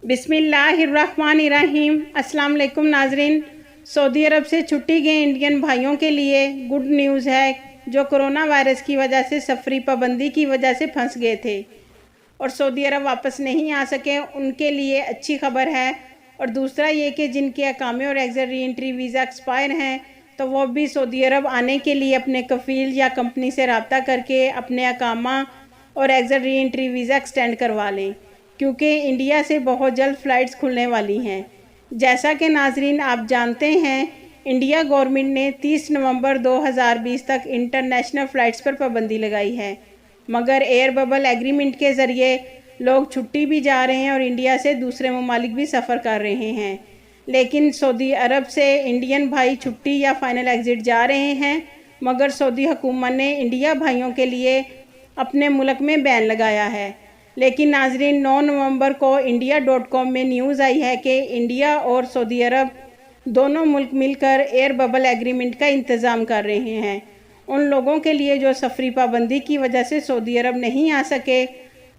بسم اللہ الرحمن الرحیم۔ السلام علیکم ناظرین۔ سعودی عرب سے چھٹی گئے انڈین بھائیوں کے لیے گڈ نیوز ہے، جو کرونا وائرس کی وجہ سے سفری پابندی کی وجہ سے پھنس گئے تھے اور سعودی عرب واپس نہیں آ سکے، ان کے لیے اچھی خبر ہے۔ اور دوسرا یہ کہ جن کے اقامے اور ایگزٹ ری انٹری ویزا ایکسپائر ہیں تو وہ بھی سعودی عرب آنے کے لیے اپنے کفیل یا کمپنی سے رابطہ کر کے اپنے اقامہ اور ایگزٹ ری انٹری ویزا ایکسٹینڈ کروا لیں، کیونکہ انڈیا سے بہت جلد فلائٹس کھلنے والی ہیں۔ جیسا کہ ناظرین آپ جانتے ہیں، انڈیا گورنمنٹ نے 30 نومبر 2020 تک انٹرنیشنل فلائٹس پر پابندی لگائی ہے، مگر ایئر ببل ایگریمنٹ کے ذریعے لوگ چھٹی بھی جا رہے ہیں اور انڈیا سے دوسرے ممالک بھی سفر کر رہے ہیں۔ لیکن سعودی عرب سے انڈین بھائی چھٹی یا فائنل ایگزٹ جا رہے ہیں، مگر سعودی حکومت نے انڈیا بھائیوں کے لیے اپنے ملک میں بین لگایا ہے۔ لیکن ناظرین 9 نومبر کو India.com میں نیوز آئی ہے کہ انڈیا اور سعودی عرب دونوں ملک مل کر ایئر ببل ایگریمنٹ کا انتظام کر رہے ہیں۔ ان لوگوں کے لیے جو سفری پابندی کی وجہ سے سعودی عرب نہیں آ سکے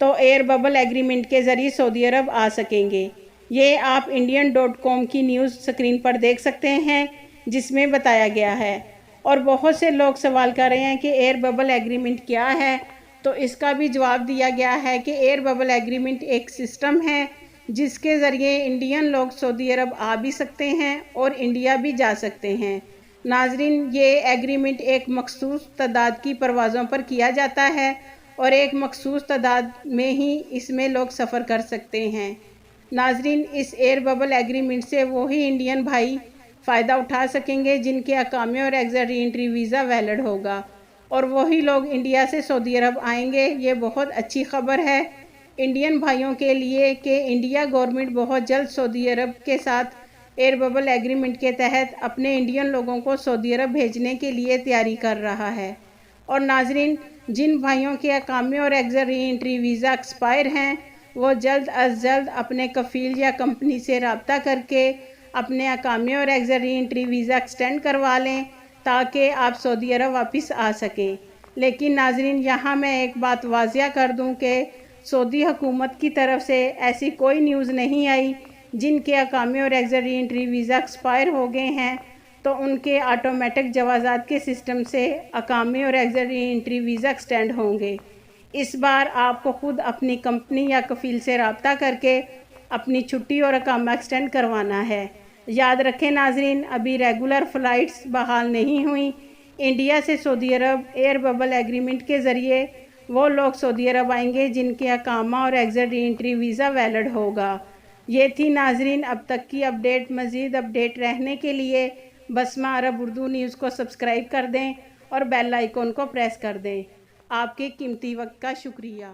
تو ایئر ببل ایگریمنٹ کے ذریعے سعودی عرب آ سکیں گے۔ یہ آپ Indian.com کی نیوز سکرین پر دیکھ سکتے ہیں، جس میں بتایا گیا ہے۔ اور بہت سے لوگ سوال کر رہے ہیں کہ ایئر ببل ایگریمنٹ کیا ہے، تو اس کا بھی جواب دیا گیا ہے کہ ایئر ببل ایگریمنٹ ایک سسٹم ہے جس کے ذریعے انڈین لوگ سعودی عرب آ بھی سکتے ہیں اور انڈیا بھی جا سکتے ہیں۔ ناظرین یہ ایگریمنٹ ایک مخصوص تعداد کی پروازوں پر کیا جاتا ہے اور ایک مخصوص تعداد میں ہی اس میں لوگ سفر کر سکتے ہیں۔ ناظرین اس ایئر ببل ایگریمنٹ سے وہی انڈین بھائی فائدہ اٹھا سکیں گے جن کے اقامے اور ایگزٹ ری انٹری ویزا ویلڈ ہوگا، اور وہی لوگ انڈیا سے سعودی عرب آئیں گے۔ یہ بہت اچھی خبر ہے انڈین بھائیوں کے لیے کہ انڈیا گورنمنٹ بہت جلد سعودی عرب کے ساتھ ایئر ببل ایگریمنٹ کے تحت اپنے انڈین لوگوں کو سعودی عرب بھیجنے کے لیے تیاری کر رہا ہے۔ اور ناظرین جن بھائیوں کے اقامے اور ایگزٹ ری انٹری ویزا ایکسپائر ہیں، وہ جلد از جلد اپنے کفیل یا کمپنی سے رابطہ کر کے اپنے اقامے اور ایگزٹ ری انٹری ویزا ایکسٹینڈ کروا لیں تاکہ آپ سعودی عرب واپس آ سکیں۔ لیکن ناظرین یہاں میں ایک بات واضح کر دوں کہ سعودی حکومت کی طرف سے ایسی کوئی نیوز نہیں آئی جن کے اقامے اور ایگزٹ ری انٹری ویزا ایکسپائر ہو گئے ہیں تو ان کے آٹومیٹک جوازات کے سسٹم سے اقامے اور ایگزٹ ری انٹری ویزا ایکسٹینڈ ہوں گے۔ اس بار آپ کو خود اپنی کمپنی یا کفیل سے رابطہ کر کے اپنی چھٹی اور اقامہ ایکسٹینڈ کروانا ہے۔ یاد رکھیں ناظرین ابھی ریگولر فلائٹس بحال نہیں ہوئیں۔ انڈیا سے سعودی عرب ایئر ببل ایگریمنٹ کے ذریعے وہ لوگ سعودی عرب آئیں گے جن کے اقامہ اور ایگزٹ ری انٹری ویزا ویلڈ ہوگا۔ یہ تھی ناظرین اب تک کی اپڈیٹ۔ مزید اپڈیٹ رہنے کے لیے بسمہ عرب اردو نیوز کو سبسکرائب کر دیں اور بیل آئیکن کو پریس کر دیں۔ آپ کے قیمتی وقت کا شکریہ۔